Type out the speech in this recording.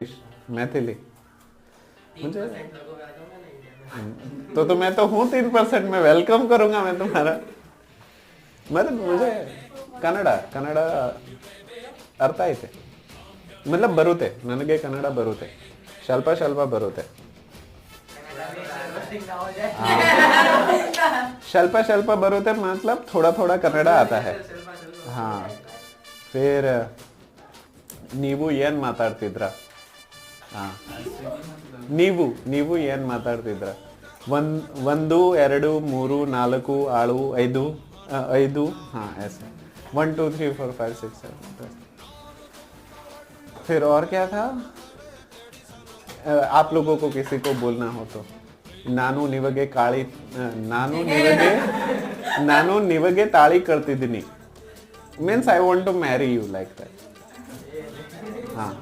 मैथिली मुझे तो मैं तो हूँ 3%, मैं वेलकम करूंगा मैं तुम्हारा। मतलब मुझे ಕನ್ನಡ ಅರ್ಥ ಐತೆ, मतलब ಬರುತ್ತೆ ನನಗೆ ಕನ್ನಡ ಬರುತ್ತೆ, ಸ್ವಲ್ಪ ಬರುತ್ತೆ, ಸ್ವಲ್ಪ ಬರುತ್ತೆ, मतलब थोड़ा कन्नड़ आता है। हाँ, फिर ನೀವು ಏನ್ ಮಾತಾಡ್ತಿದ್ರ? ಹಾ, ನೀವು ಏನ್ ಮಾತಾಡ್ತಿದ್ರ? 1 2 3 4 ಆಳು 5 हाँ ऐसे 1 2 3 4 5 6 7। फिर और क्या था? आप लोगों को किसी को बोलना हो तो ನಾನು ನಿಮಗೆ ತಾಳಿ ಕಟ್ತಿದ್ದೀನಿ, means I want to marry you like that. हाँ